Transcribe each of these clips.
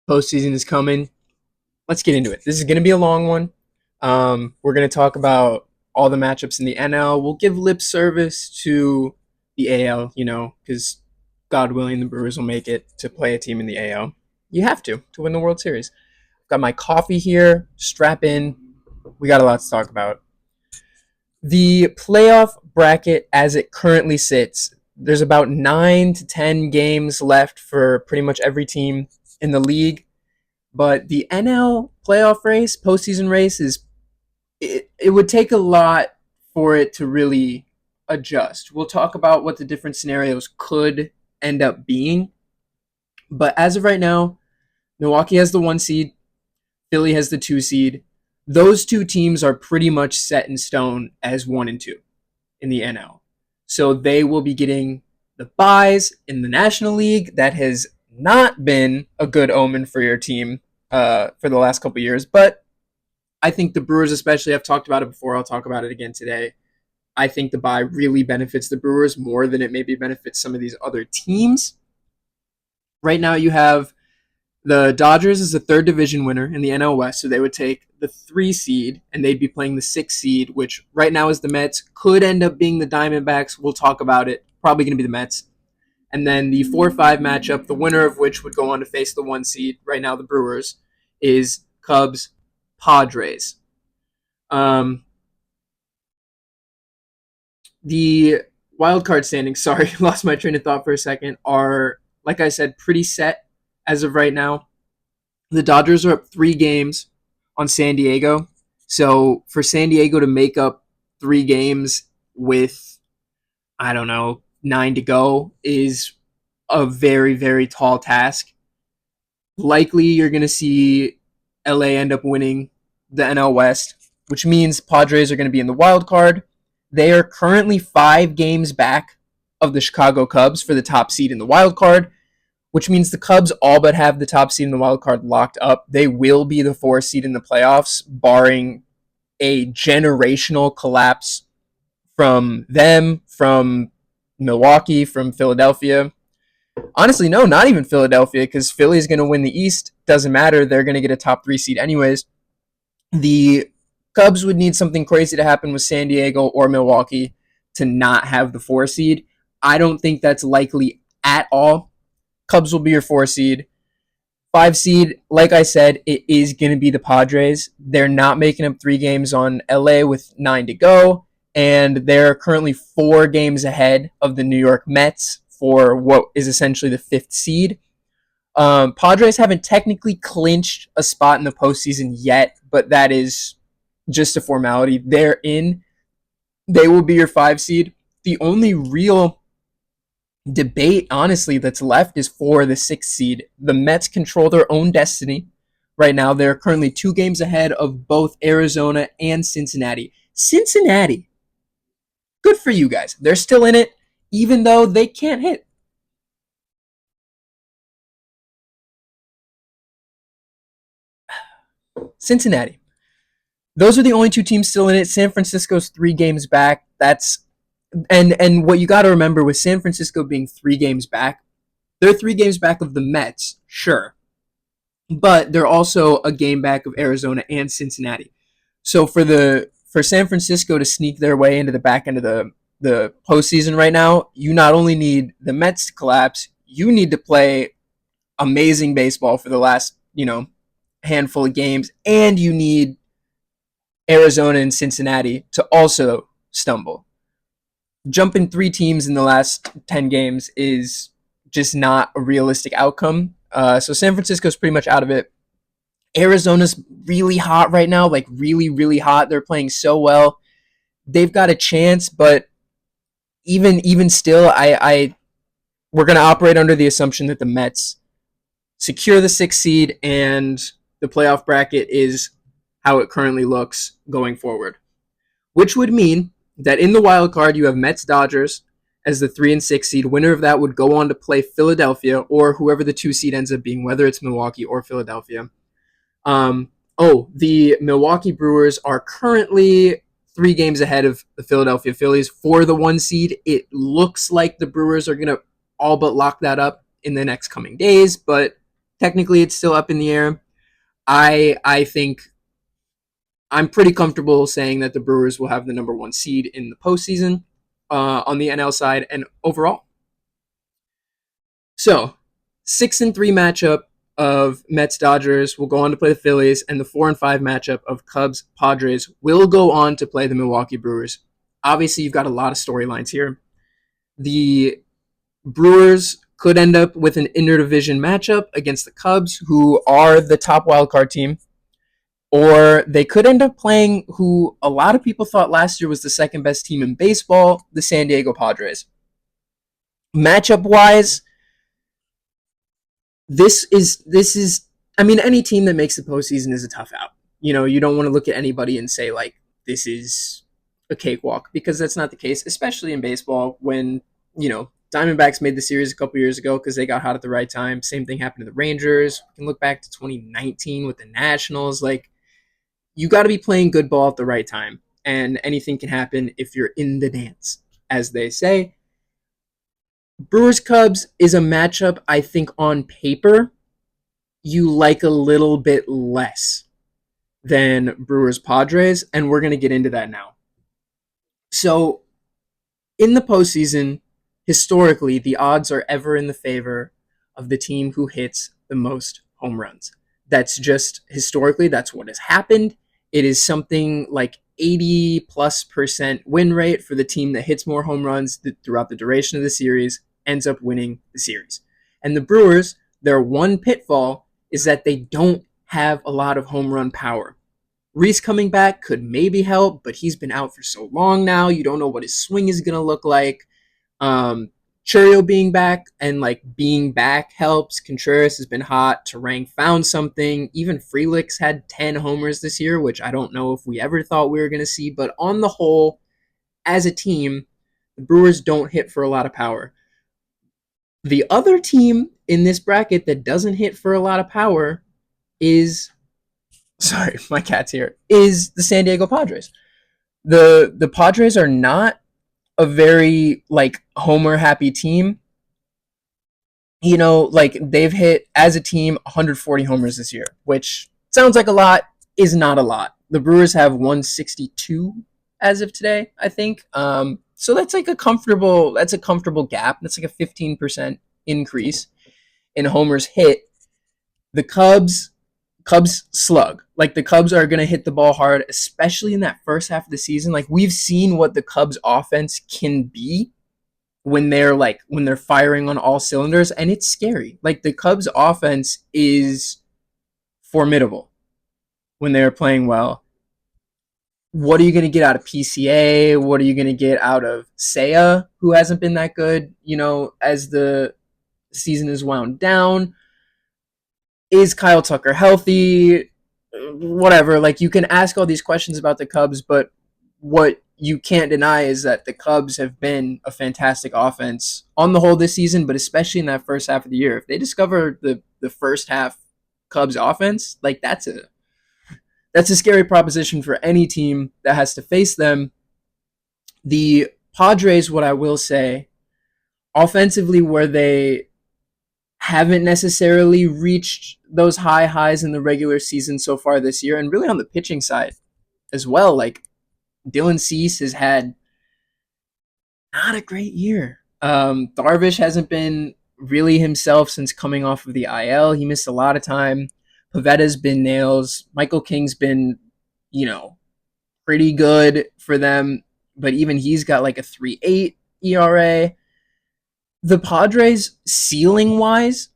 Postseason is coming. Let's get into it. This is going to be a long one. We're going to talk about all the matchups in the NL. We'll give lip service to the AL, because God willing, the Brewers will make it to play a team in the AL. You have to win the World Series. I've got my coffee here. Strap in. We got a lot to talk about. The playoff bracket as it currently sits, there's about 9 to 10 games left for pretty much every team in the league. But the NL playoff race, postseason race, it would take a lot for it to really adjust. We'll talk about what the different scenarios could end up being. But as of right now, Milwaukee has the 1 seed, Philly has the 2 seed. Those two teams are pretty much set in stone as 1 and 2 in the NL. So they will be getting the buys in the National League. That has not been a good omen for your team for the last couple of years. But I think the Brewers, especially, I've talked about it before. I'll talk about it again today. I think the bye really benefits the Brewers more than it maybe benefits some of these other teams. Right now, you have the Dodgers as the third division winner in the NL West, so they would take the 3 seed and they'd be playing the 6 seed, which right now is the Mets. Could end up being the Diamondbacks. We'll talk about it. Probably going to be the Mets. And then the 4-5 matchup, the winner of which would go on to face the 1 seed, right now the Brewers, is Cubs Padres. The wild card standings, sorry, lost my train of thought for a second, are, like I said, pretty set as of right now. The Dodgers are up 3 games on San Diego. So for San Diego to make up 3 games with, I don't know, 9 to go is a very, very tall task. Likely you're going to see LA end up winning the NL West, which means Padres are going to be in the wild card. They are currently 5 games back of the Chicago Cubs for the top seed in the wild card, which means the Cubs all but have the top seed in the wild card locked up. They will be the 4 seed in the playoffs, barring a generational collapse from them, from Milwaukee, from Philadelphia. Honestly, no, not even Philadelphia, because Philly is going to win the East. Doesn't matter. They're going to get a top 3 seed anyways. The Cubs would need something crazy to happen with San Diego or Milwaukee to not have the 4 seed. I don't think that's likely at all. Cubs will be your 4 seed. 5 seed, like I said, it is going to be the Padres. They're not making up 3 games on LA with 9 to go, and they're currently 4 games ahead of the New York Mets for what is essentially the 5th seed. Padres haven't technically clinched a spot in the postseason yet, but that is just a formality. They're in. They will be your 5 seed. The only real debate, honestly, that's left is for the 6th seed. The Mets control their own destiny right now. They're currently 2 games ahead of both Arizona and Cincinnati. Cincinnati, good for you guys. They're still in it, even though they can't hit. Cincinnati. Those are the only 2 teams still in it. San Francisco's 3 games back. And what you got to remember with San Francisco being 3 games back, they're 3 games back of the Mets, sure, but they're also a game back of Arizona and Cincinnati. So for San Francisco to sneak their way into the back end of the postseason right now, you not only need the Mets to collapse, you need to play amazing baseball for the last handful of games, and you need Arizona and Cincinnati to also stumble. Jumping 3 teams in the last 10 games is just not a realistic outcome. So San Francisco's pretty much out of it. Arizona's really hot right now, like really, really hot. They're playing so well. They've got a chance, but even still, we're going to operate under the assumption that the Mets secure the 6th seed and the playoff bracket is how it currently looks going forward, which would mean that in the wild card you have Mets Dodgers as the 3 and 6 seed. Winner of that would go on to play Philadelphia or whoever the 2 seed ends up being, whether it's Milwaukee or Philadelphia. The Milwaukee Brewers are currently 3 games ahead of the Philadelphia Phillies for the 1 seed. It looks like the Brewers are going to all but lock that up in the next coming days, but Technically, it's still up in the air. I think I'm pretty comfortable saying that the Brewers will have the number one seed in the postseason on the NL side and overall. So, 6-3 matchup of Mets Dodgers will go on to play the Phillies, and the 4-5 matchup of Cubs Padres will go on to play the Milwaukee Brewers. Obviously, you've got a lot of storylines here. The Brewers could end up with an interdivision matchup against the Cubs, who are the top wildcard team. Or they could end up playing who a lot of people thought last year was the second best team in baseball, the San Diego Padres. Matchup wise, this is I mean, any team that makes the postseason is a tough out. You don't want to look at anybody and say like this is a cakewalk, because that's not the case, especially in baseball when, Diamondbacks made the series a couple years ago because they got hot at the right time. Same thing happened to the Rangers. We can look back to 2019 with the Nationals. Like, you got to be playing good ball at the right time, and anything can happen if you're in the dance, as they say. Brewers Cubs is a matchup I think on paper you like a little bit less than Brewers Padres, and we're going to get into that now. So, in the postseason, historically, the odds are ever in the favor of the team who hits the most home runs. That's just historically, that's what has happened. It is something like 80+% win rate for the team that hits more home runs throughout the duration of the series ends up winning the series. And the Brewers, their one pitfall is that they don't have a lot of home run power. Reese coming back could maybe help, but he's been out for so long now. You don't know what his swing is going to look like. Churio being back and like being back helps. Contreras has been hot. Terang found something. Even Frelick's had 10 homers this year, which I don't know if we ever thought we were going to see. But on the whole, as a team, the Brewers don't hit for a lot of power. The other team in this bracket that doesn't hit for a lot of power is, sorry, my cat's here, is the San Diego Padres. The Padres are not a very like homer happy team. Like they've hit as a team 140 homers this year, which sounds like a lot, is not a lot. The Brewers have 162 as of today, I think. So that's like a comfortable gap. That's like a 15% increase in homers hit. The Cubs slug. Like, the Cubs are going to hit the ball hard, especially in that first half of the season. Like, we've seen what the Cubs offense can be when they're firing on all cylinders, and it's scary. Like, the Cubs offense is formidable when they're playing well. What are you going to get out of PCA? What are you going to get out of Seiya, who hasn't been that good, as the season is wound down? Is Kyle Tucker healthy? Whatever. Like, you can ask all these questions about the Cubs, but what you can't deny is that the Cubs have been a fantastic offense on the whole this season, but especially in that first half of the year. If they discover the first half Cubs offense, like, that's a scary proposition for any team that has to face them. The Padres, what I will say, offensively, where they haven't necessarily reached those high highs in the regular season so far this year, and really on the pitching side as well. Like, Dylan Cease has had not a great year. Darvish hasn't been really himself since coming off of the IL. He missed a lot of time. Pavetta's been nails. Michael King's been, pretty good for them, but even he's got like a 3.8 ERA. The Padres, ceiling-wise,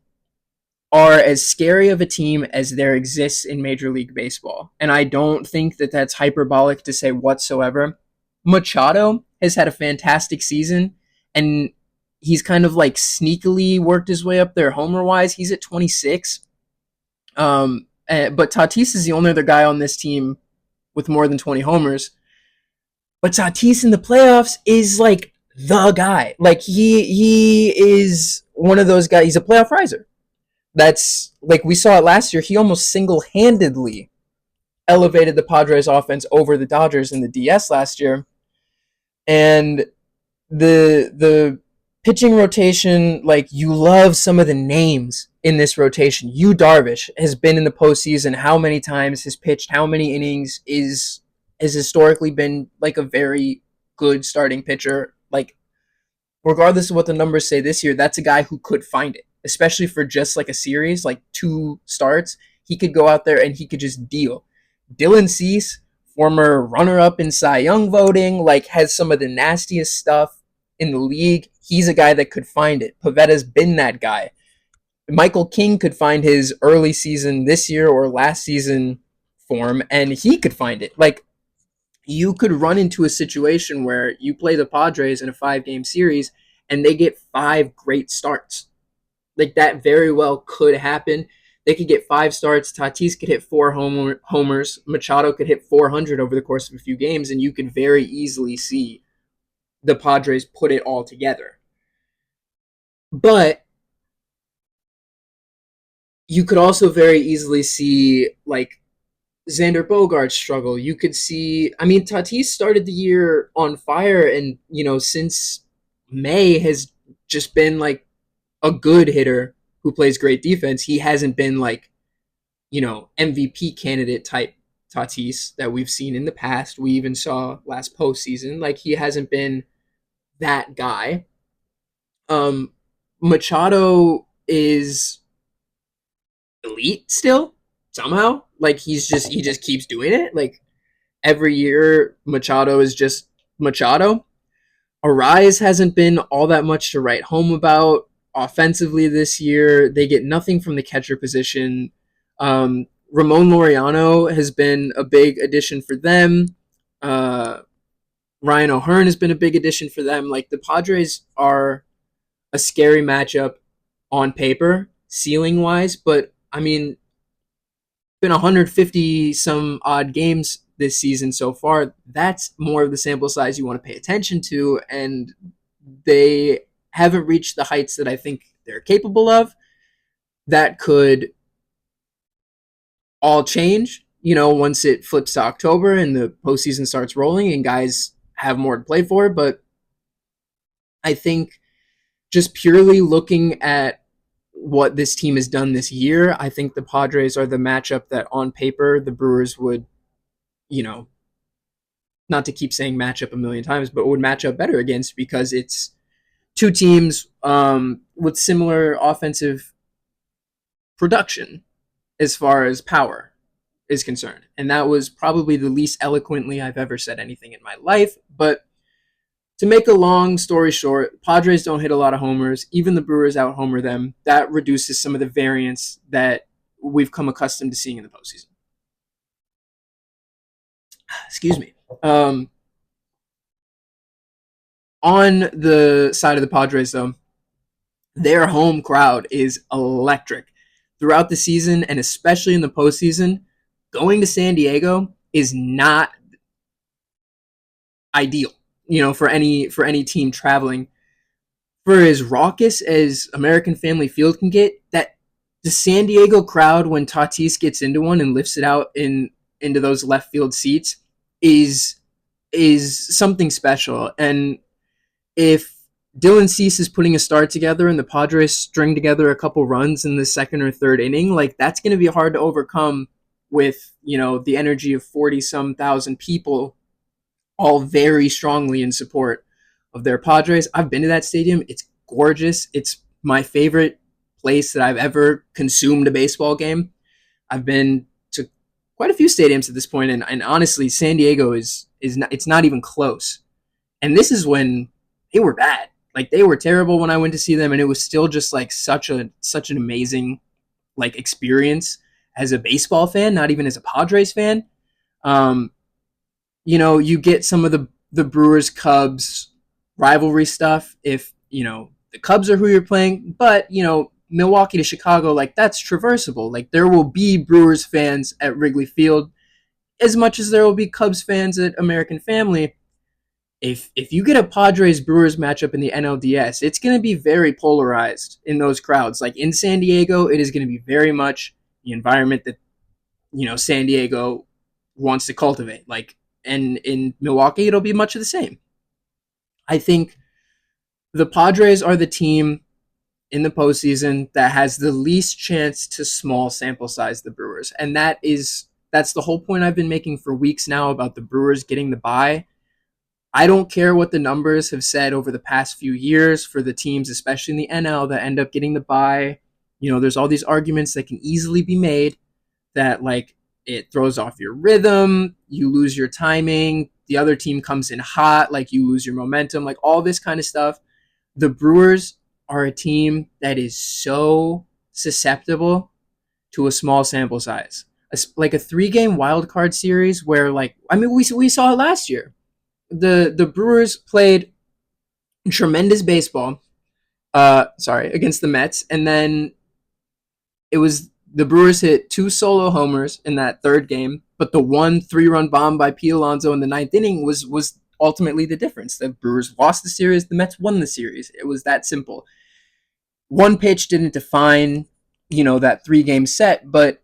are as scary of a team as there exists in Major League Baseball. And I don't think that that's hyperbolic to say whatsoever. Machado has had a fantastic season, and he's kind of like sneakily worked his way up there homer-wise. He's at 26. But Tatis is the only other guy on this team with more than 20 homers. But Tatis in the playoffs is like the guy. Like, he is one of those guys. He's a playoff riser. That's, like, we saw it last year. He almost single-handedly elevated the Padres offense over the Dodgers in the DS last year. And the pitching rotation, like you love some of the names in this rotation. Yu Darvish has been in the postseason. How many times has pitched? How many innings is has historically been like a very good starting pitcher. Like regardless of what the numbers say this year, that's a guy who could find it, especially for just like a series, like two starts. He could go out there and he could just deal. Dylan Cease, former runner-up in Cy Young voting, like has some of the nastiest stuff in the league. He's a guy that could find it. Pavetta's been that guy. Michael King could find his early season this year or last season form, and he could find it. Like you could run into a situation where you play the Padres in a 5 game series and they get 5 great starts. Like that very well could happen. They could get 5 starts. Tatis could hit 4 homers. Machado could hit 400 over the course of a few games, and you could very easily see the Padres put it all together. But you could also very easily see like Xander Bogaerts struggle. You could see, I mean, Tatis started the year on fire, and since May has just been like a good hitter who plays great defense. He hasn't been like MVP candidate type Tatis that we've seen in the past. We even saw last postseason. Like he hasn't been that guy. Um, Machado is elite still somehow. Like he just keeps doing it. Like every year, Machado is just Machado. Arise hasn't been all that much to write home about offensively this year. They get nothing from the catcher position. Ramon Laureano has been a big addition for them. Uh, Ryan O'Hearn has been a big addition for them. Like the Padres are a scary matchup on paper, ceiling wise, but I mean, been 150 some odd games this season so far. That's more of the sample size you want to pay attention to, and they haven't reached the heights that I think they're capable of. That could all change, once it flips to October and the postseason starts rolling and guys have more to play for. But I think just purely looking at what this team has done this year, I think the Padres are the matchup that on paper the Brewers would, you know, not to keep saying matchup a million times, but would match up better against because it's two teams with similar offensive production as far as power is concerned. And that was probably the least eloquently I've ever said anything in my life. But to make a long story short, Padres don't hit a lot of homers. Even the Brewers out homer them. That reduces some of the variance that we've come accustomed to seeing in the postseason. Excuse me. On the side of the Padres, though, their home crowd is electric. Throughout the season, and especially in the postseason, going to San Diego is not ideal, for any team traveling. For as raucous as American Family Field can get, that the San Diego crowd, when Tatis gets into one and lifts it out into those left field seats, is something special. And if Dylan Cease is putting a start together and the Padres string together a couple runs in the second or third inning, like that's going to be hard to overcome with, the energy of 40 some thousand people all very strongly in support of their Padres. I've been to that stadium. It's gorgeous. It's my favorite place that I've ever consumed a baseball game. I've been to quite a few stadiums at this point, and honestly, San Diego is not, it's not even close. And this is when they were bad. Like they were terrible when I went to see them, and it was still just like such an amazing like experience as a baseball fan, not even as a Padres fan. Um, you get some of the Brewers Cubs rivalry stuff if the Cubs are who you're playing, but Milwaukee to Chicago, like that's traversable. Like there will be Brewers fans at Wrigley Field as much as there will be Cubs fans at American Family. If you get a Padres Brewers matchup in the NLDS, it's going to be very polarized in those crowds. Like in San Diego, it is going to be very much the environment that San Diego wants to cultivate. Like, and in Milwaukee, it'll be much of the same. I think the Padres are the team in the postseason that has the least chance to small sample size the Brewers. And that's the whole point I've been making for weeks now about the Brewers getting the bye. I don't care what the numbers have said over the past few years for the teams, especially in the NL, that end up getting the bye. There's all these arguments that can easily be made that, like, it throws off your rhythm, you lose your timing, the other team comes in hot, like you lose your momentum, like all this kind of stuff. The Brewers are a team that is so susceptible to a small sample size. Like a 3-game wild card series where, like, I mean, we saw it last year. The Brewers played tremendous baseball, against the Mets, and then it was the Brewers hit 2 solo homers in that third game, but the 1 3-run bomb by Pete Alonso in the ninth inning was ultimately the difference. The Brewers lost the series, the Mets won the series. It was that simple. One pitch didn't define, that 3-game set, but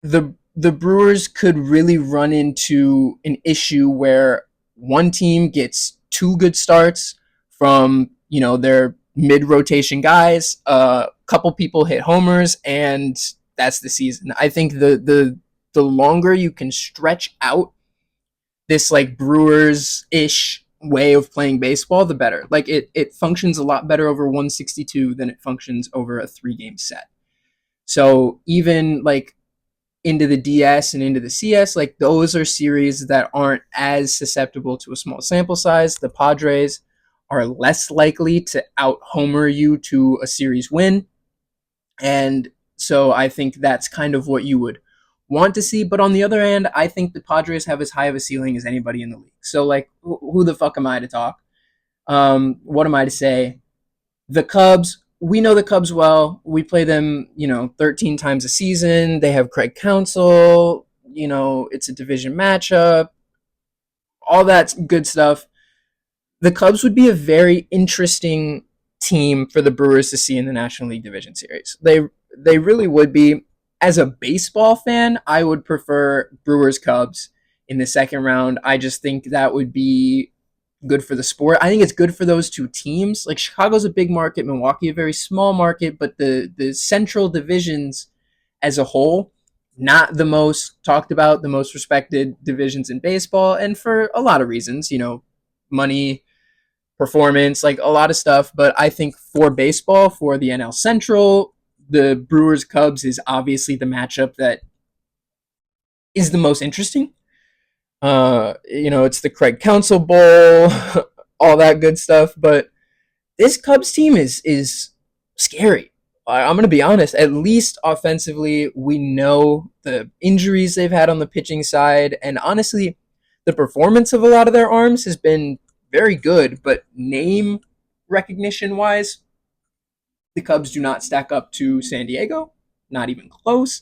the Brewers could really run into an issue where one team gets 2 good starts from, their mid-rotation guys, a couple people hit homers, and that's the season. I think the longer you can stretch out this, like, Brewers-ish way of playing baseball, the better. Like, it functions a lot better over 162 than it functions over a 3-game set. So even, like, into the DS and into the CS, like, those are series that aren't as susceptible to a small sample size. The Padres are less likely to out-homer you to a series win. And so I think that's kind of what you would want to see. But on the other hand, I think the Padres have as high of a ceiling as anybody in the league. So, like, who the fuck am I to talk? What am I to say? The Cubs, we know the Cubs well. We play them, 13 times a season. They have Craig Counsell. It's a division matchup. All that good stuff. The Cubs would be a very interesting team for the Brewers to see in the National League Division Series. They really would be. As a baseball fan, I would prefer Brewers Cubs in the second round. I just think that would be good for the sport. I think it's good for those two teams. Like, Chicago's a big market, Milwaukee a very small market, but the central divisions as a whole, not the most talked about, the most respected divisions in baseball, and for a lot of reasons, money, performance, like a lot of stuff. But I think for baseball, for the NL Central, the Brewers Cubs is obviously the matchup that is the most interesting. It's the Craig Counsell Bowl, all that good stuff. But this Cubs team is scary. I'm going to be honest. At least offensively, we know the injuries they've had on the pitching side. And honestly, the performance of a lot of their arms has been very good. But name recognition-wise, the Cubs do not stack up to San Diego. Not even close.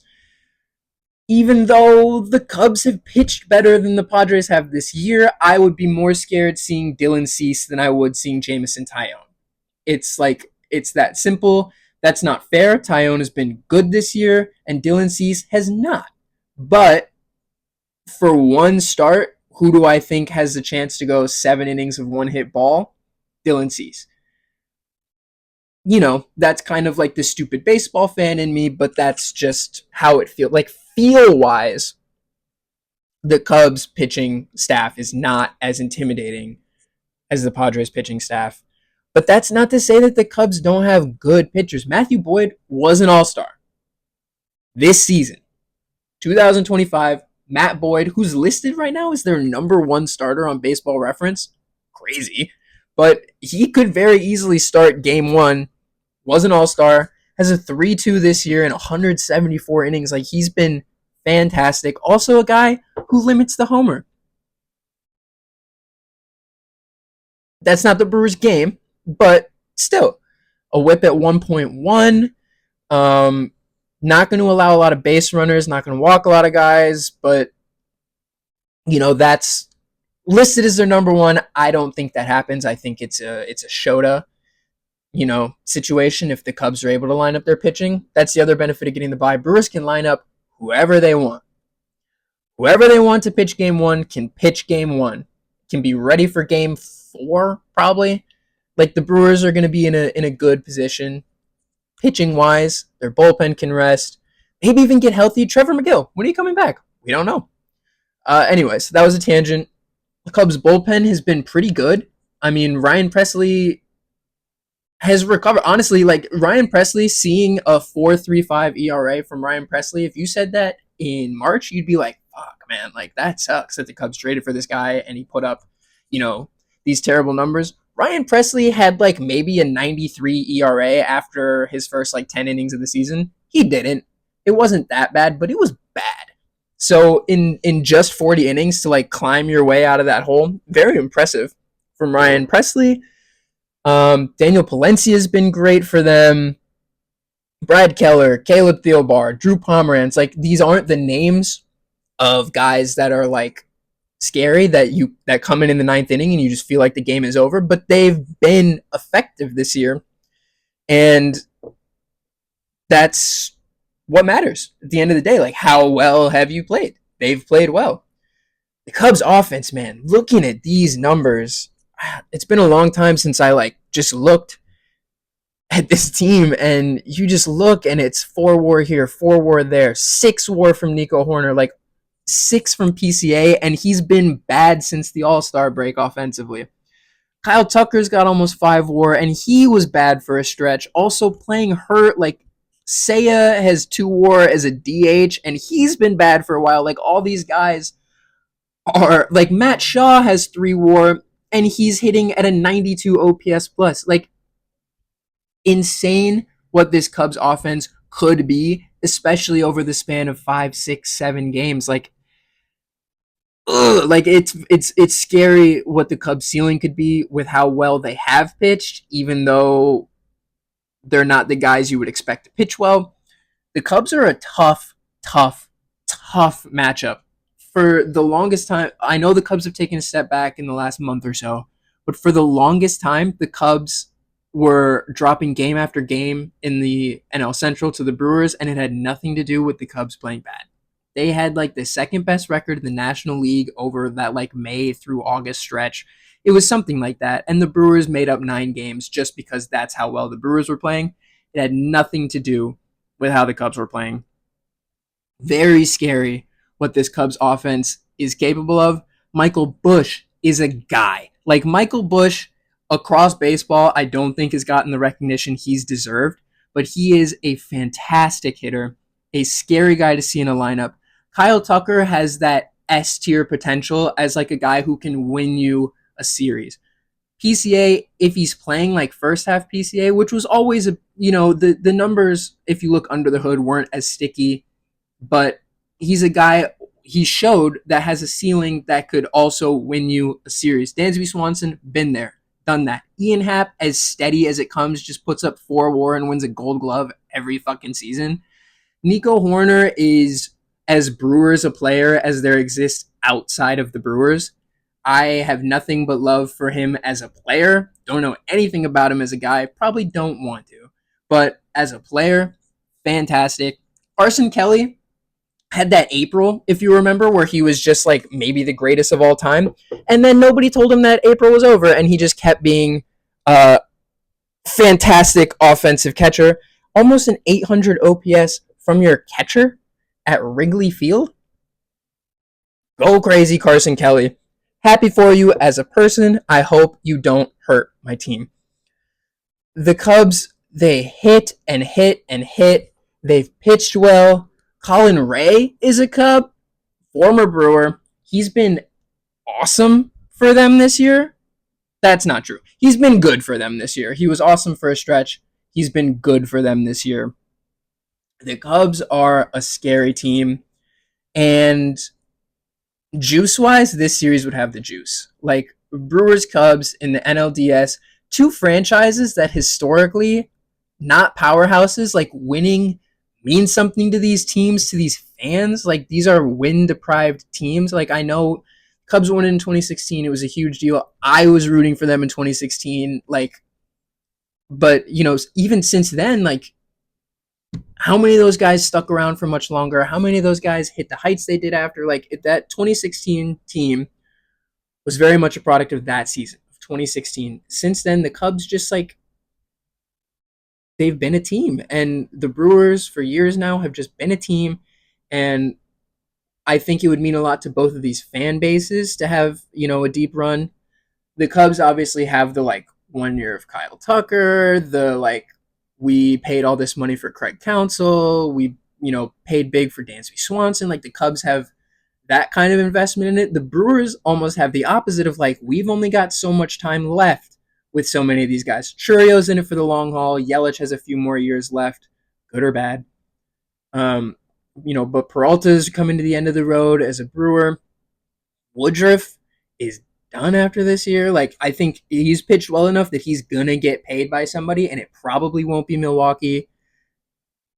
Even though the Cubs have pitched better than the Padres have this year, I would be more scared seeing Dylan Cease than I would seeing Jameson Taillon. It's that simple. That's not fair. Taillon has been good this year, and Dylan Cease has not. But for one start, who do I think has the chance to go 7 innings of one-hit ball? Dylan Cease. That's kind of like the stupid baseball fan in me, but that's just how it feels. Like, feel-wise, the Cubs pitching staff is not as intimidating as the Padres pitching staff. But that's not to say that the Cubs don't have good pitchers. Matthew Boyd was an all-star this season. 2025, Matt Boyd, who's listed right now as their number 1 starter on Baseball Reference. Crazy. But he could very easily start game 1. Was an all-star. Has a 3.2 this year in 174 innings. Like, he's been fantastic. Also a guy who limits the homer. That's not the Brewers' game, but still. A whip at 1.1. Not going to allow a lot of base runners. Not going to walk a lot of guys. But, that's listed as their number 1. I don't think that happens. I think it's a Shota situation if the Cubs are able to line up their pitching. That's the other benefit of getting the bye. Brewers can line up whoever they want. Whoever they want to pitch game 1 can pitch game 1. Can be ready for game 4, probably. Like the Brewers are going to be in a good position pitching wise. Their bullpen can rest. Maybe even get healthy. Trevor McGill, when are you coming back? We don't know. Anyways, that was a tangent. The Cubs bullpen has been pretty good. I mean, Ryan Presley has recovered. Honestly, like Ryan Presley, seeing a 4.35 ERA from Ryan Presley, if you said that in March, you'd be like, fuck, man, like that sucks that the Cubs traded for this guy and he put up, you know, these terrible numbers. Ryan Presley had like maybe a 93 ERA after his first like 10 innings of the season. He didn't. It wasn't that bad, but it was bad. So in just 40 innings to like climb your way out of that hole, very impressive from Ryan Presley. Daniel Palencia has been great for them. Brad Keller, Caleb Thielbar, Drew Pomeranz. Like these aren't the names of guys that are like scary that come in the ninth inning and you just feel like the game is over. But they've been effective this year, and that's what matters at the end of the day. Like how well have you played? They've played well. The Cubs offense, man, looking at these numbers, it's been a long time since I like just looked at this team, and you just look and it's 4 WAR here, 4 WAR there, 6 WAR from Nico Horner, like 6 from PCA, and he's been bad since the All-Star break offensively. Kyle Tucker's got almost 5 WAR, and he was bad for a stretch. Also playing hurt, like Seiya has 2 WAR as a DH, and he's been bad for a while. Like all these guys are like Matt Shaw has 3 WAR, and he's hitting at a 92 OPS plus. Like insane what this Cubs offense could be, especially over the span of 5, 6, 7 games. Like, like it's scary what the Cubs ceiling could be with how well they have pitched, even though they're not the guys you would expect to pitch well. The Cubs are a tough matchup. For the longest time, I know the Cubs have taken a step back in the last month or so, but for the longest time, the Cubs were dropping game after game in the NL Central to the Brewers, and it had nothing to do with the Cubs playing bad. They had like the second best record in the National League over that like May through August stretch. It was something like that, and the Brewers made up 9 games just because that's how well the Brewers were playing. It had nothing to do with how the Cubs were playing. Very scary what this Cubs offense is capable of. Michael Busch is a guy. Like Michael Busch across baseball, I don't think has gotten the recognition he's deserved, but he is a fantastic hitter, a scary guy to see in a lineup. Kyle Tucker has that S tier potential as like a guy who can win you a series. PCA, if he's playing like first half PCA, which was always the numbers, if you look under the hood, weren't as sticky, but he's a guy he showed that has a ceiling that could also win you a series. Dansby Swanson, been there, done that. Ian Happ, as steady as it comes, just puts up 4 WAR and wins a Gold Glove every fucking season. Nico Horner is as Brewers a player as there exists outside of the Brewers. I have nothing but love for him as a player. Don't know anything about him as a guy. Probably don't want to. But as a player, fantastic. Carson Kelly had that April, if you remember, where he was just like maybe the greatest of all time. And then nobody told him that April was over, and he just kept being a fantastic offensive catcher. Almost an 800 OPS from your catcher at Wrigley Field. Go crazy, Carson Kelly. Happy for you as a person. I hope you don't hurt my team. The Cubs, they hit and hit and hit. They've pitched well. Colin Ray is a Cub, former Brewer. He's been awesome for them this year. That's not true. He's been good for them this year. He was awesome for a stretch. He's been good for them this year. The Cubs are a scary team, and juice-wise, this series would have the juice. Like Brewers, Cubs in the NLDS, 2 franchises that historically, not powerhouses, like winning means something to these teams, to these fans. Like these are win-deprived teams. Like I know Cubs won in 2016. It was a huge deal. I was rooting for them in 2016. Like, but even since then, like how many of those guys stuck around for much longer? How many of those guys hit the heights they did after? Like that 2016 team was very much a product of that season, 2016. Since then, the Cubs just like they've been a team, and the Brewers for years now have just been a team. And I think it would mean a lot to both of these fan bases to have a deep run. The Cubs obviously have the like 1 year of Kyle Tucker, the like we paid all this money for Craig Counsell, we paid big for Dansby Swanson. Like the Cubs have that kind of investment in it. The Brewers almost have the opposite of like we've only got so much time left with so many of these guys. Churio's in it for the long haul. Yelich has a few more years left, good or bad. But Peralta's coming to the end of the road as a Brewer. Woodruff is done after this year. Like I think he's pitched well enough that he's gonna get paid by somebody, and it probably won't be Milwaukee.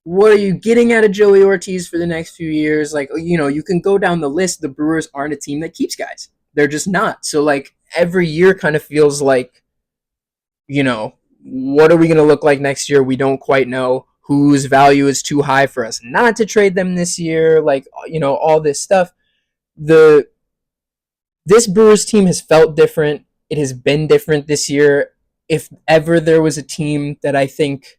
What are you getting out of Joey Ortiz for the next few years? Like, you can go down the list. The Brewers aren't a team that keeps guys. They're just not. So, like, every year kind of feels like, what are we going to look like next year? We don't quite know. Whose value is too high for us not to trade them this year? Like, all this stuff. This Brewers team has felt different. It has been different this year. If ever there was a team that I think,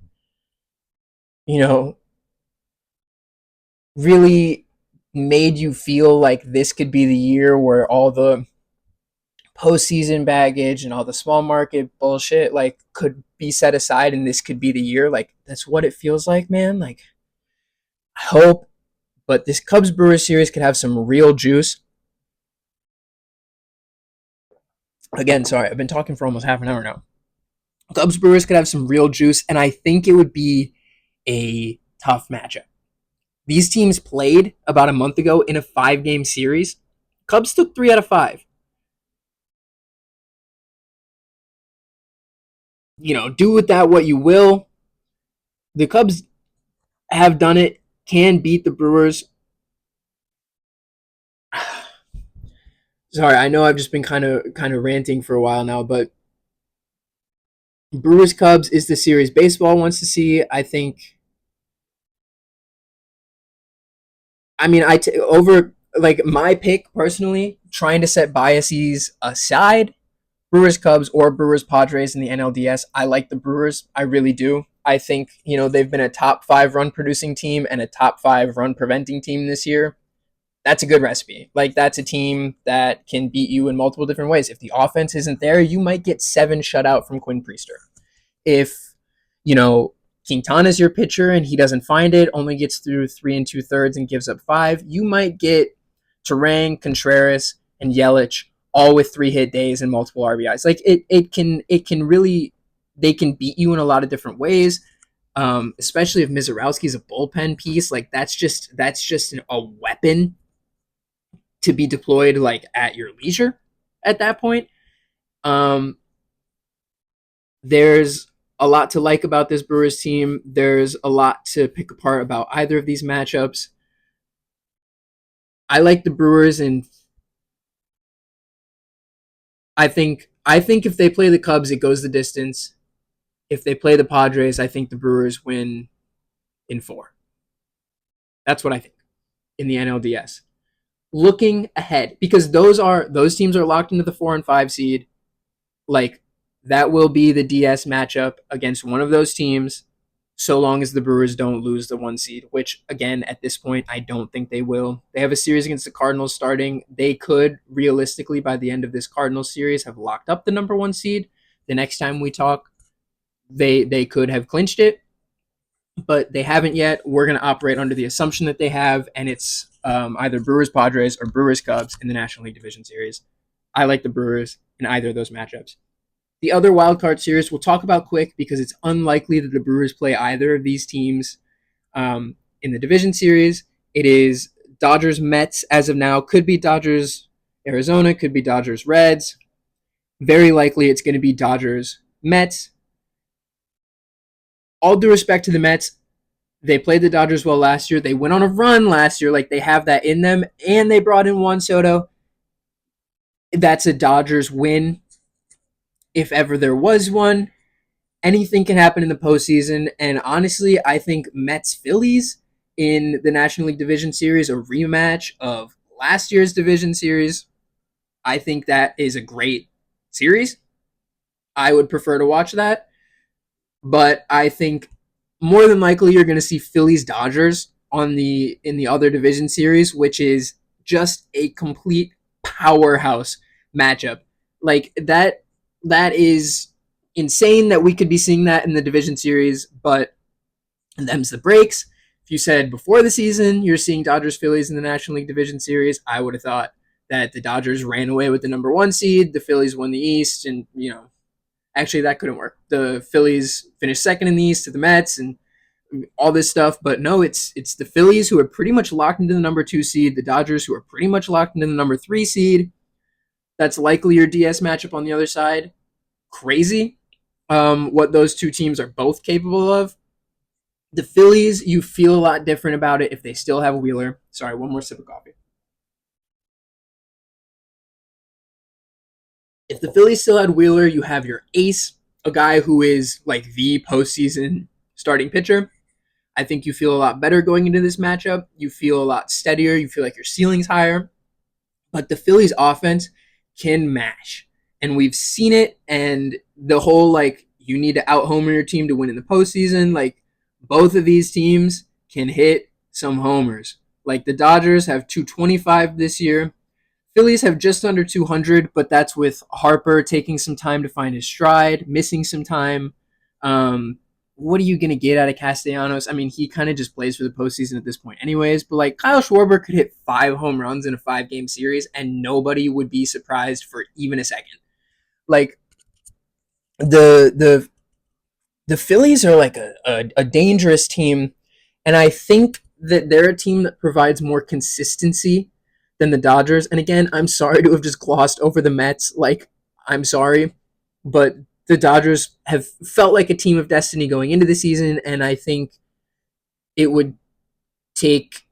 really made you feel like this could be the year where all the postseason baggage and all the small market bullshit like could be set aside and this could be the year. Like that's what it feels like, man. Like I hope, but this Cubs Brewers series could have some real juice. Again, sorry, I've been talking for almost half an hour now. Cubs Brewers could have some real juice, and I think it would be a tough matchup. These teams played about a month ago in a 5-game series. Cubs took 3 out of 5. Do with that what you will. The Cubs have done it, can beat the Brewers. Sorry, I know I've just been kind of ranting for a while now, but Brewers Cubs is the series baseball wants to see. I think. I mean, over like my pick personally, trying to set biases aside, Brewers Cubs or Brewers Padres in the NLDS. I like the Brewers. I really do. I think, they've been a top 5 run producing team and a top 5 run preventing team this year. That's a good recipe. Like that's a team that can beat you in multiple different ways. If the offense isn't there, you might get 7 shutout from Quinn Priester. If, Quintana's your pitcher and he doesn't find it, only gets through 3 2/3 and gives up 5, you might get Terang, Contreras, and Yelich all with 3 hit days and multiple RBIs. Like it can really, they can beat you in a lot of different ways. Especially if Mizorowski's a bullpen piece, like that's just a weapon to be deployed like at your leisure at that point. There's a lot to like about this Brewers team. There's a lot to pick apart about either of these matchups. I like the Brewers, and I think if they play the Cubs, it goes the distance. If they play the Padres, I think the Brewers win in 4. That's what I think in the NLDS. Looking ahead, because those teams are locked into the 4 and 5 seed. Like that will be the DS matchup against one of those teams, so long as the Brewers don't lose the 1 seed, which again at this point I don't think they will. They have a series against the Cardinals starting. They could realistically by the end of this Cardinals series have locked up the number 1 seed. The next time we talk, they could have clinched it, but they haven't yet. We're going to operate under the assumption that they have, and it's either Brewers Padres or Brewers Cubs in the National League Division Series. I like the Brewers in either of those matchups. The other wildcard series we'll talk about quick because it's unlikely that the Brewers play either of these teams in the division series. It is Dodgers Mets as of now. Could be Dodgers Arizona, could be Dodgers Reds. Very likely it's going to be Dodgers Mets. All due respect to the Mets, they played the Dodgers well last year. They went on a run last year, like they have that in them, and they brought in Juan Soto. That's a Dodgers win. If ever there was one, anything can happen in the postseason. And honestly, I think Mets-Phillies in the National League Division Series, a rematch of last year's Division Series, I think that is a great series. I would prefer to watch that. But I think more than likely you're going to see Phillies Dodgers on the in the other division series, which is just a complete powerhouse matchup. Like that is insane that we could be seeing that in the division series, but them's the breaks. If you said before the season you're seeing Dodgers Phillies in the National League Division Series, I would have thought that the Dodgers ran away with the number one seed, the Phillies won the East, and actually that couldn't work. The Phillies finished second in the East to the Mets and all this stuff, but no, it's the Phillies who are pretty much locked into the number two seed, the Dodgers who are pretty much locked into the number three seed. That's likely your DS matchup on the other side. Crazy, what those two teams are both capable of. The Phillies, you feel a lot different about it if they still have Wheeler. Sorry, one more sip of coffee. If the Phillies still had Wheeler, you have your ace, a guy who is like the postseason starting pitcher. I think you feel a lot better going into this matchup. You feel a lot steadier. You feel like your ceiling's higher. But the Phillies offense can mash. And we've seen it. And the whole like, you need to out homer your team to win in the postseason. Like, both of these teams can hit some homers. Like, the Dodgers have 225 this year. Phillies have just under 200, but that's with Harper taking some time to find his stride, missing some time. What are you going to get out of Castellanos? I mean, he kind of just plays for the postseason at this point anyways, but like Kyle Schwarber could hit 5 home runs in a 5-game series and nobody would be surprised for even a second. Like the the Phillies are like a dangerous team, and I think that they're a team that provides more consistency than the Dodgers. And again, I'm sorry to have just glossed over the Mets. Like, I'm sorry, but the Dodgers have felt like a team of destiny going into the season, and I think it would take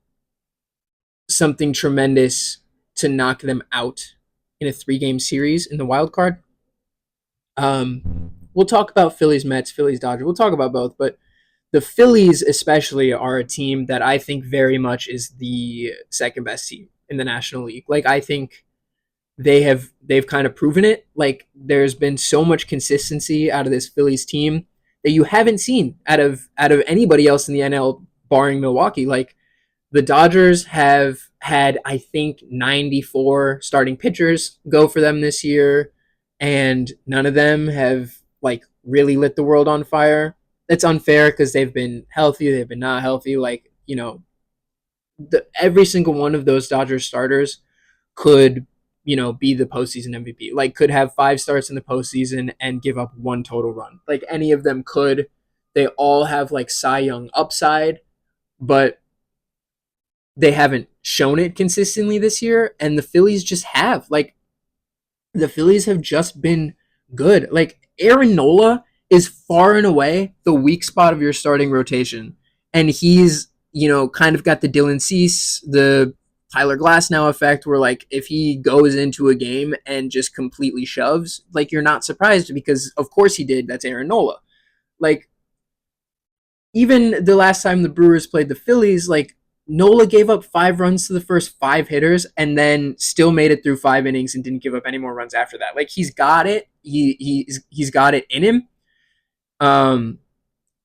something tremendous to knock them out in a 3-game series in the wild card. We'll talk about Phillies, Mets, Phillies, Dodgers. We'll talk about both, but the Phillies especially are a team that I think very much is the second best team in the National League. Like, I think they've kind of proven it. Like, there's been so much consistency out of this Phillies team that you haven't seen out of anybody else in the NL barring Milwaukee. Like, the Dodgers have had, I think, 94 starting pitchers go for them this year, and none of them have like really lit the world on fire. That's unfair because they've been healthy, they've been not healthy. Like, every single one of those Dodgers starters could, be the postseason MVP. Like, could have 5 starts in the postseason and give up 1 total run. Like, any of them could. They all have like Cy Young upside, but they haven't shown it consistently this year. And the Phillies just have. Like, the Phillies have just been good. Like, Aaron Nola is far and away the weak spot of your starting rotation. And he's, kind of got the Dylan Cease, the Tyler Glasnow effect where, like, if he goes into a game and just completely shoves, like, you're not surprised because, of course, he did. That's Aaron Nola. Like, even the last time the Brewers played the Phillies, like, Nola gave up 5 runs to the first 5 hitters and then still made it through 5 innings and didn't give up any more runs after that. Like, he's got it. He's got it in him.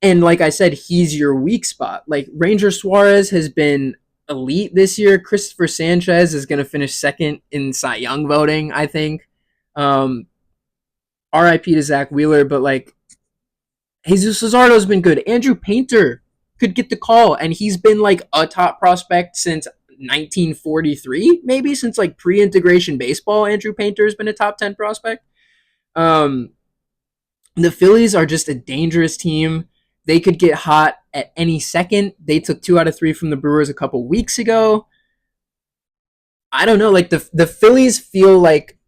And like I said, he's your weak spot. Like, Ranger Suarez has been elite this year. Christopher Sanchez is going to finish second in Cy Young voting, I think. RIP to Zach Wheeler, but like, Jesus Luzardo's been good. Andrew Painter could get the call, and he's been like a top prospect since 1943, maybe since like pre-integration baseball. Andrew Painter has been a top 10 prospect. The Phillies are just a dangerous team. They could get hot at any second. They took 2 out of 3 from the Brewers a couple weeks ago. I don't know. Like, the Phillies feel like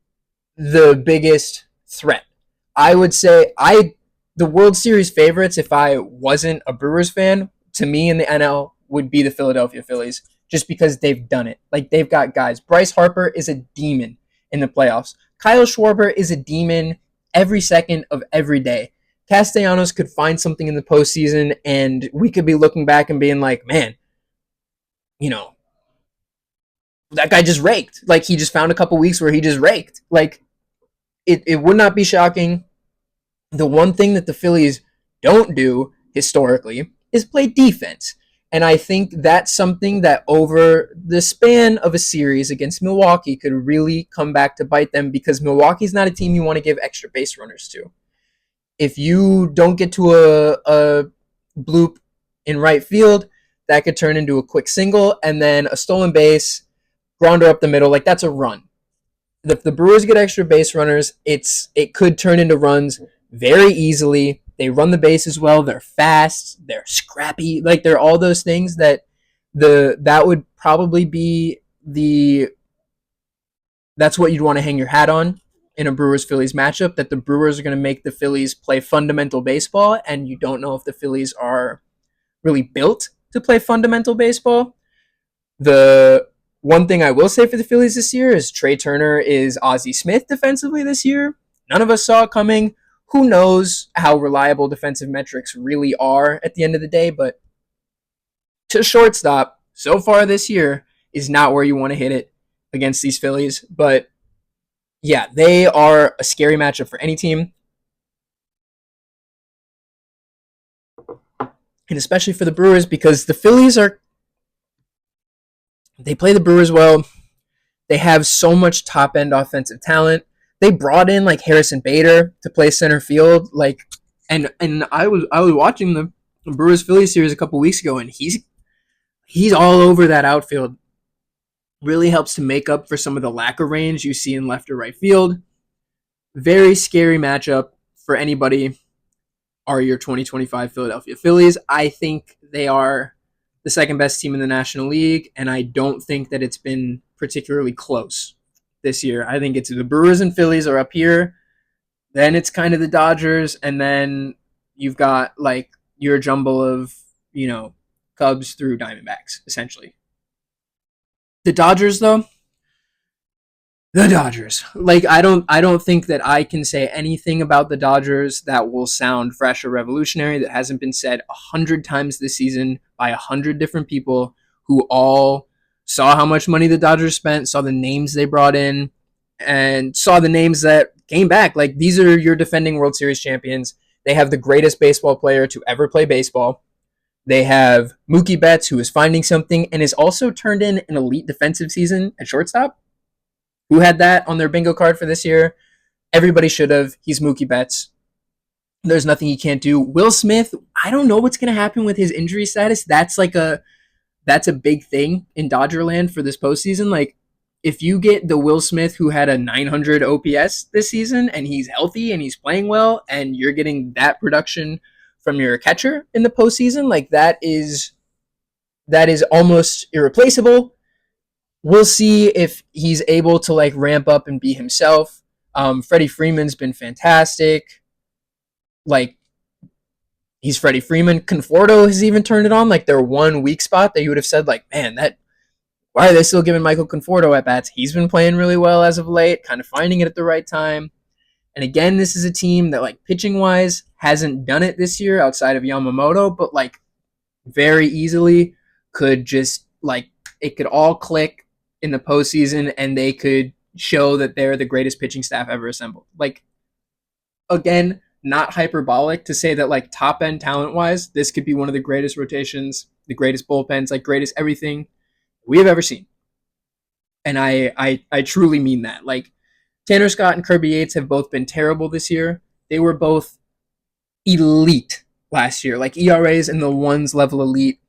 the biggest threat. I would say the World Series favorites, if I wasn't a Brewers fan, to me in the NL would be the Philadelphia Phillies, just because they've done it. Like, they've got guys. Bryce Harper is a demon in the playoffs. Kyle Schwarber is a demon every second of every day. Castellanos could find something in the postseason, and we could be looking back and being like, man, that guy just raked. Like, he just found a couple weeks where he just raked. Like, it would not be shocking. The one thing that the Phillies don't do historically is play defense. And I think that's something that over the span of a series against Milwaukee could really come back to bite them, because Milwaukee's not a team you want to give extra base runners to. If you don't get to a bloop in right field, that could turn into a quick single, and then a stolen base, grounder up the middle. Like, that's a run. If the Brewers get extra base runners, it could turn into runs very easily. They run the bases well. They're fast. They're scrappy. Like, they're all those things that that would probably be the that's what you'd want to hang your hat on in a Brewers Phillies matchup. That the Brewers are going to make the Phillies play fundamental baseball, and you don't know if the Phillies are really built to play fundamental baseball. The one thing I will say for the Phillies this year is Trey Turner is Ozzie Smith defensively this year. None of us saw it coming. Who knows how reliable defensive metrics really are at the end of the day, but to shortstop so far this year is not where you want to hit it against these Phillies. But yeah, they are a scary matchup for any team, and especially for the Brewers, because the Phillies they play the Brewers well. They have so much top end offensive talent. They brought in like Harrison Bader to play center field, like, and I was watching the Brewers Phillies series a couple weeks ago, and he's all over that outfield. Really helps to make up for some of the lack of range you see in left or right field. Very scary matchup for anybody. Are your 2025 Philadelphia Phillies? I think they are the second best team in the National League, and I don't think that it's been particularly close this year. I think it's the Brewers and Phillies are up here, then it's kind of the Dodgers, and then you've got like your jumble of, Cubs through Diamondbacks, essentially. The Dodgers, though, the Dodgers. Like, I don't think that I can say anything about the Dodgers that will sound fresh or revolutionary that hasn't been said 100 times this season by 100 different people who all saw how much money the Dodgers spent, saw the names they brought in, and saw the names that came back. Like, these are your defending World Series champions. They have the greatest baseball player to ever play baseball. They have Mookie Betts, who is finding something and has also turned in an elite defensive season at shortstop. Who had that on their bingo card for this year? Everybody should have. He's Mookie Betts. There's nothing he can't do. Will Smith, I don't know what's going to happen with his injury status. That's a big thing in Dodgerland for this postseason. Like, if you get the Will Smith who had a 900 OPS this season and he's healthy and he's playing well, and you're getting that production from your catcher in the postseason, like that is almost irreplaceable. We'll see if he's able to like ramp up and be himself. Freddie Freeman's been fantastic. Like, he's Freddie Freeman. Conforto has even turned it on. Like, their one weak spot that you would have said, like, man, why are they still giving Michael Conforto at bats? He's been playing really well as of late, kind of finding it at the right time. And again, this is a team that, like, pitching wise hasn't done it this year outside of Yamamoto, but like very easily could just like it could all click in the postseason and they could show that they're the greatest pitching staff ever assembled. Like, again, not hyperbolic to say that like top end talent wise, this could be one of the greatest rotations, the greatest bullpens, like greatest everything we have ever seen. And I truly mean that. Like, Tanner Scott and Kirby Yates have both been terrible this year. They were both elite last year, like ERAs in the ones level elite.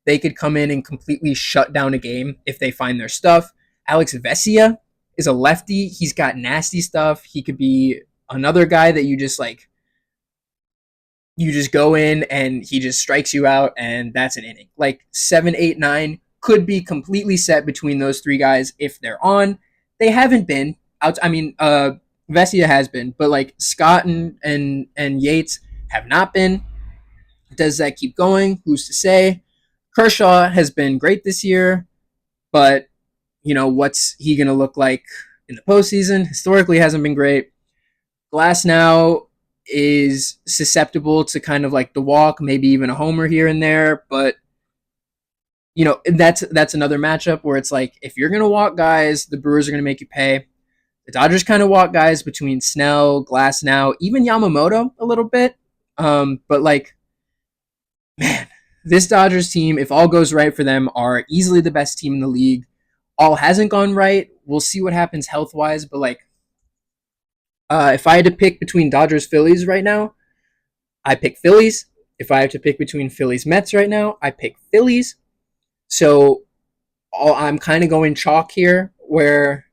They could come in and completely shut down a game if they find their stuff. Alex Vesia is a lefty. He's got nasty stuff. He could be another guy that you just go in and he just strikes you out and that's an inning. Like 7, 8, 9 could be completely set between those three guys if they're on. They haven't been. Vesia has been, but like Scott and Yates have not been. Does that keep going? Who's to say? Kershaw has been great this year, but what's he going to look like in the postseason? Historically hasn't been great. Glass now is susceptible to kind of like the walk, maybe even a homer here and there, but that's another matchup where it's like if you're going to walk guys, the Brewers are going to make you pay. The Dodgers kind of walk guys between Snell, Glass now, even Yamamoto a little bit. But like, man, this Dodgers team, if all goes right for them, are easily the best team in the league. All hasn't gone right. We'll see what happens health wise, but like, if I had to pick between Dodgers Phillies right now, I pick Phillies. If I have to pick between Phillies Mets right now, I pick Phillies. So I'm kind of going chalk here, where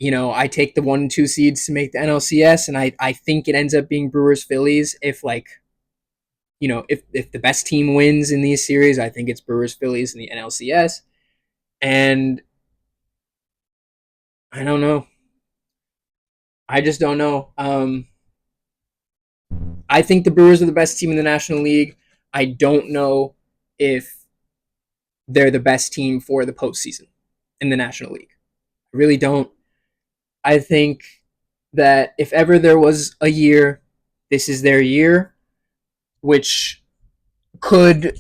I take the 1 and 2 seeds to make the NLCS, and I think it ends up being Brewers Phillies. If like if the best team wins in these series, I think it's Brewers Phillies in the NLCS. And I don't know. I just don't know. I think the Brewers are the best team in the National League. I don't know if they're the best team for the postseason in the National League. I really don't. I think that if ever there was a year, this is their year, which could,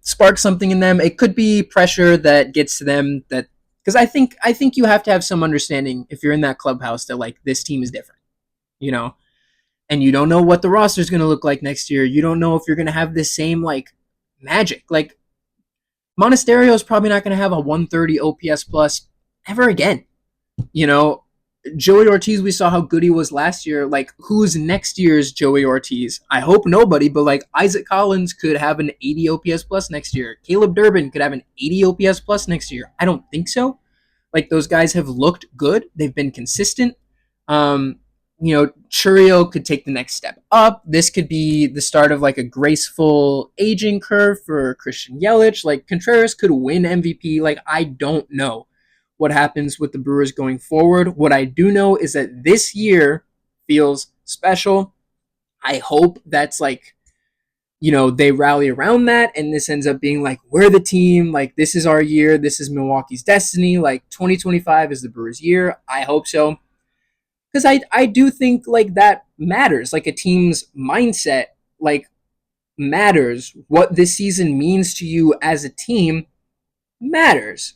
spark something in them. It could be pressure that gets to them, that because I think you have to have some understanding if you're in that clubhouse that like this team is different, you know, and you don't know what the roster is going to look like next year. You don't know if you're going to have this same like magic. Like Monasterio is probably not going to have a 130 OPS plus ever again. You know, Joey Ortiz, we saw how good he was last year. Like, who's next year's Joey Ortiz? I hope nobody, but like Isaac Collins could have an 80 OPS plus next year. Caleb Durbin could have an 80 OPS plus next year. I don't think so. Like, those guys have looked good. They've been consistent. Churio could take the next step up. This could be the start of like a graceful aging curve for Christian Yelich. Like, Contreras could win MVP. Like, I don't know what happens with the Brewers going forward. What I do know is that this year feels special. I hope that's like, they rally around that and this ends up being like, we're the team, like this is our year, this is Milwaukee's destiny, like 2025 is the Brewers' year. I hope so. Because I do think like that matters. Like a team's mindset, like matters. What this season means to you as a team matters.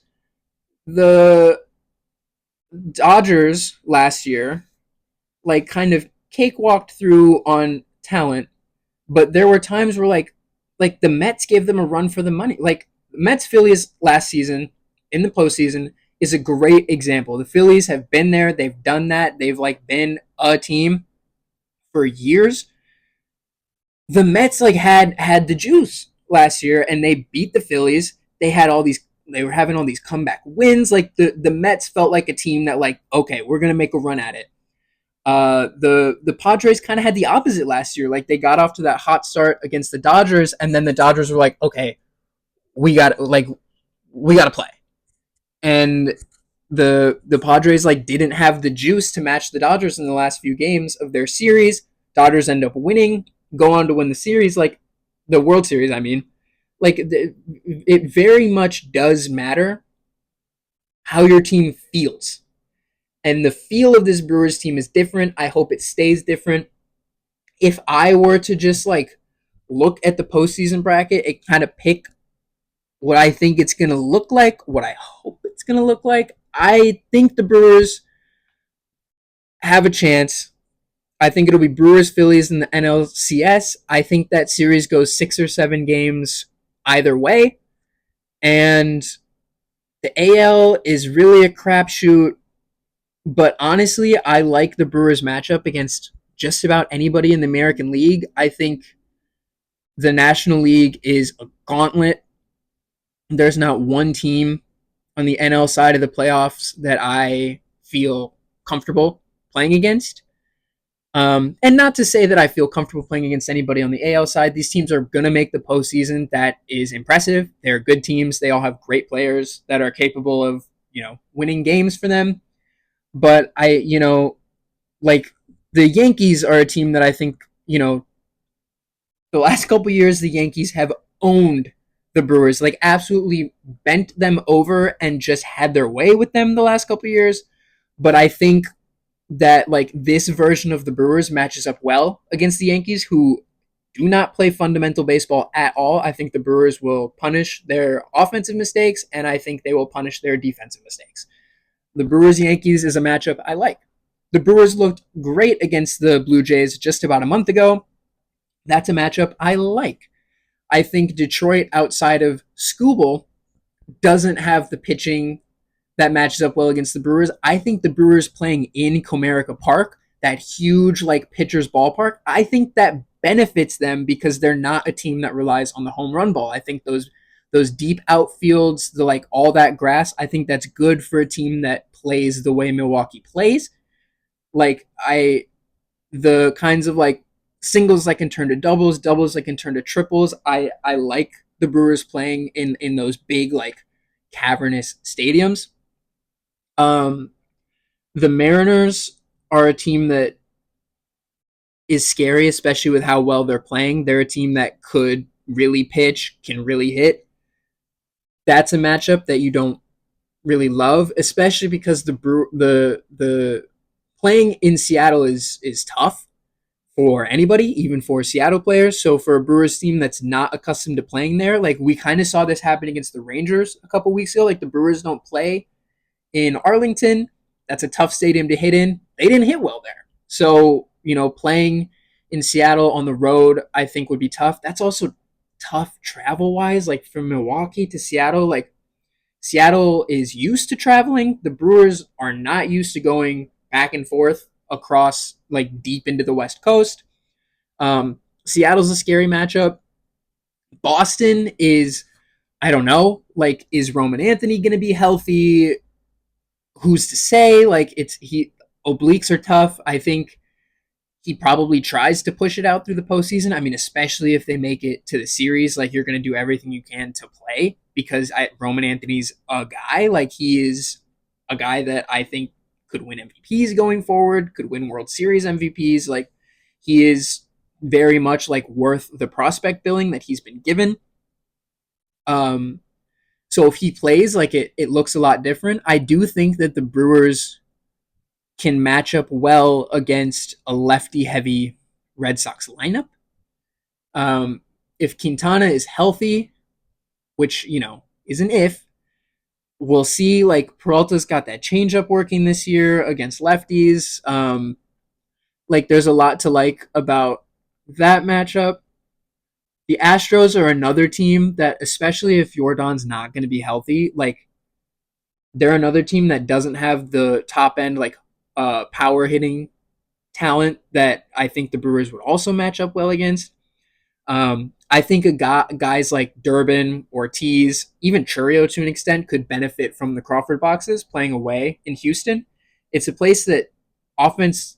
The Dodgers last year, like kind of cakewalked through on talent, but there were times where like the Mets gave them a run for the money. Like Mets Phillies last season in the postseason is a great example. The Phillies have been there, they've done that, they've like been a team for years. The Mets like had the juice last year and they beat the Phillies. They were having all these comeback wins. Like the Mets felt like a team that like, okay, we're gonna make a run at it. The Padres kind of had the opposite last year. Like they got off to that hot start against the Dodgers, and then the Dodgers were like, okay, we got to play. And the Padres like didn't have the juice to match the Dodgers in the last few games of their series. Dodgers end up winning, go on to win the series, like the World Series. I mean, like it very much does matter how your team feels. And the feel of this Brewers team is different. I hope it stays different. If I were to just like look at the postseason bracket and kind of pick what I think it's going to look like, what I hope it's going to look like, I think the Brewers have a chance. I think it'll be Brewers Phillies in the NLCS. I think that series goes 6 or 7 games either way. And the AL is really a crapshoot. But honestly, I like the Brewers matchup against just about anybody in the American League. I think the National League is a gauntlet. There's not one team on the NL side of the playoffs that I feel comfortable playing against. And not to say that I feel comfortable playing against anybody on the AL side. These teams are going to make the postseason. That is impressive. They're good teams. They all have great players that are capable of, winning games for them. But like the Yankees are a team that I think, the last couple years, the Yankees have owned the Brewers, like absolutely bent them over and just had their way with them the last couple years. But I think that like this version of the Brewers matches up well against the Yankees, who do not play fundamental baseball at all. I think the Brewers will punish their offensive mistakes, and I think they will punish their defensive mistakes. The Brewers Yankees is a matchup I like. The Brewers looked great against the Blue Jays just about a month ago. That's a matchup I like. I think Detroit, outside of Skubal, doesn't have the pitching that matches up well against the Brewers. I think the Brewers playing in Comerica Park, that huge like pitcher's ballpark, I think that benefits them because they're not a team that relies on the home run ball. I think those deep outfields, the like all that grass, I think that's good for a team that plays the way Milwaukee plays. Like the kinds of like singles that can turn to doubles, doubles that can turn to triples. I like the Brewers playing in those big like cavernous stadiums. Um, the Mariners are a team that is scary, especially with how well they're playing. They're a team that could really pitch, can really hit. That's a matchup that you don't really love, especially because the playing in Seattle is tough for anybody, even for Seattle players. So for a Brewers team that's not accustomed to playing there, like we kind of saw this happen against the Rangers a couple weeks ago. Like the Brewers don't play in Arlington. That's a tough stadium to hit in. They didn't hit well there. So, playing in Seattle on the road, I think would be tough. That's also tough travel wise, like from Milwaukee to Seattle. Like Seattle is used to traveling. The Brewers are not used to going back and forth across like deep into the West Coast. Seattle's a scary matchup. Boston is, I don't know, like, is Roman Anthony going to be healthy? Who's to say? Like, obliques are tough. I think he probably tries to push it out through the postseason. I mean, especially if they make it to the series, like you're going to do everything you can to play because Roman Anthony's a guy. Like he is a guy that I think could win MVPs going forward, could win World Series MVPs. Like he is very much like worth the prospect billing that he's been given. Um, so if he plays, like it looks a lot different. I do think that the Brewers can match up well against a lefty heavy Red Sox lineup. If Quintana is healthy, which, is an if, we'll see. Like Peralta's got that changeup working this year against lefties. Like there's a lot to like about that matchup. The Astros are another team that, especially if Jordan's not going to be healthy, like they're another team that doesn't have the top end like power hitting talent that I think the Brewers would also match up well against. I think guys like Durbin, Ortiz, even Churio to an extent could benefit from the Crawford boxes playing away in Houston. It's a place that offense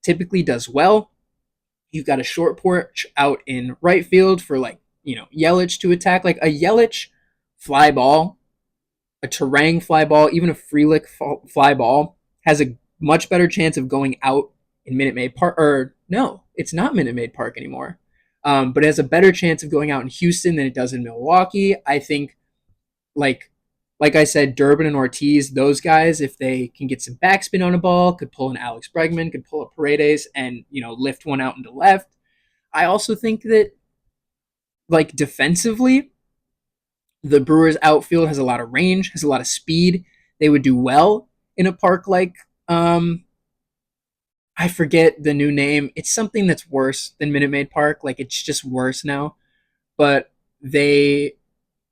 typically does well. You've got a short porch out in right field for like, Yelich to attack. Like a Yelich fly ball, a Terang fly ball, even a Frelick fly ball has a much better chance of going out in Minute Maid Park. Or no, it's not Minute Maid Park anymore. But it has a better chance of going out in Houston than it does in Milwaukee. I think, like I said, Durbin and Ortiz, those guys, if they can get some backspin on a ball, could pull an Alex Bregman, could pull a Paredes, and lift one out into left. I also think that, like defensively, the Brewers outfield has a lot of range, has a lot of speed. They would do well in a park like I forget the new name. It's something that's worse than Minute Maid Park. Like it's just worse now. But they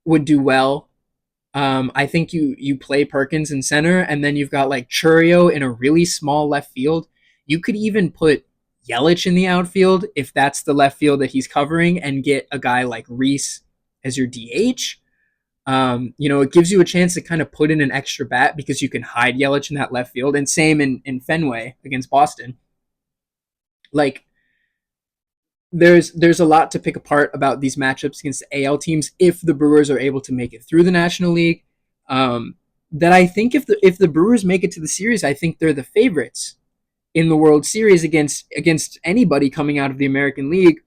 would do well. I think you play Perkins in center, and then you've got like Churio in a really small left field. You could even put Yelich in the outfield if that's the left field that he's covering, and get a guy like Reese as your DH. It gives you a chance to kind of put in an extra bat because you can hide Yelich in that left field, and same in Fenway against Boston. Like there's a lot to pick apart about these matchups against the AL teams if the Brewers are able to make it through the National League. That I think if the Brewers make it to the series, I think they're the favorites in the World Series against anybody coming out of the American League.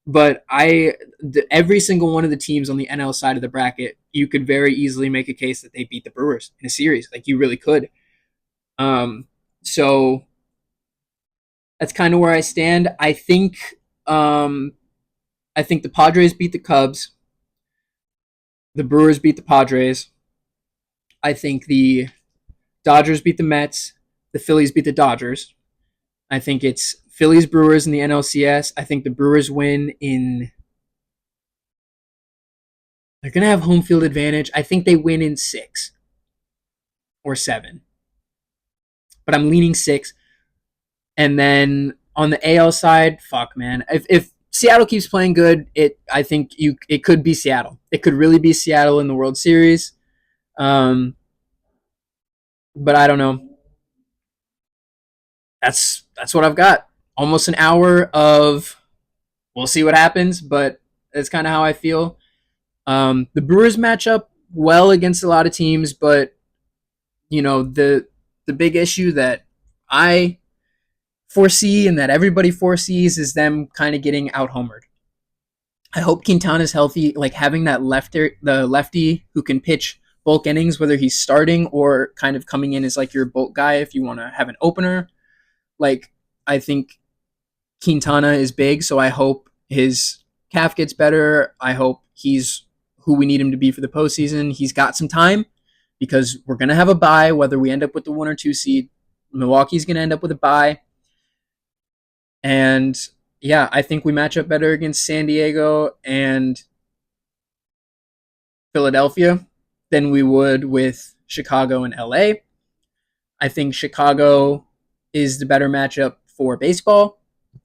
But every single one of the teams on the NL side of the bracket, you could very easily make a case that they beat the Brewers in a series. Like you really could. So that's kind of where I stand. I think the Padres beat the Cubs. The Brewers beat the Padres. I think the Dodgers beat the Mets. The Phillies beat the Dodgers. I think it's Phillies Brewers in the NLCS. I think the Brewers win in. They're gonna have home field advantage. I think they win in 6 or 7, but I'm leaning 6. And then on the AL side, fuck man, if Seattle keeps playing good, I think it could be Seattle. It could really be Seattle in the World Series. But I don't know. That's what I've got. Almost an hour of we'll see what happens, but that's kind of how I feel. The Brewers match up well against a lot of teams, but the big issue that I foresee and that everybody foresees is them kind of getting out homered. I hope Quintana's healthy, like having the lefty who can pitch bulk innings, whether he's starting or kind of coming in as like your bulk guy if you want to have an opener. Like I think Quintana is big, so I hope his calf gets better. I hope he's who we need him to be for the postseason. He's got some time because we're gonna have a bye, whether we end up with the 1 or 2 seed. Milwaukee's gonna end up with a bye, and yeah, I think we match up better against San Diego and Philadelphia than we would with Chicago and LA. I think Chicago is the better matchup for baseball.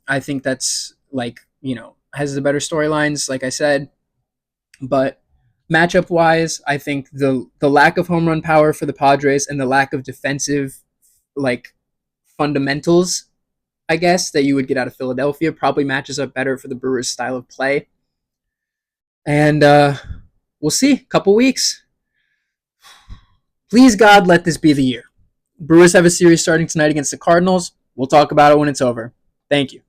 I think that's has the better storylines, like I said. But matchup wise, I think the lack of home run power for the Padres and the lack of defensive like fundamentals, I guess, that you would get out of Philadelphia probably matches up better for the Brewers' style of play. And we'll see. Couple weeks. Please God, let this be the year. Brewers have a series starting tonight against the Cardinals. We'll talk about it when it's over. Thank you.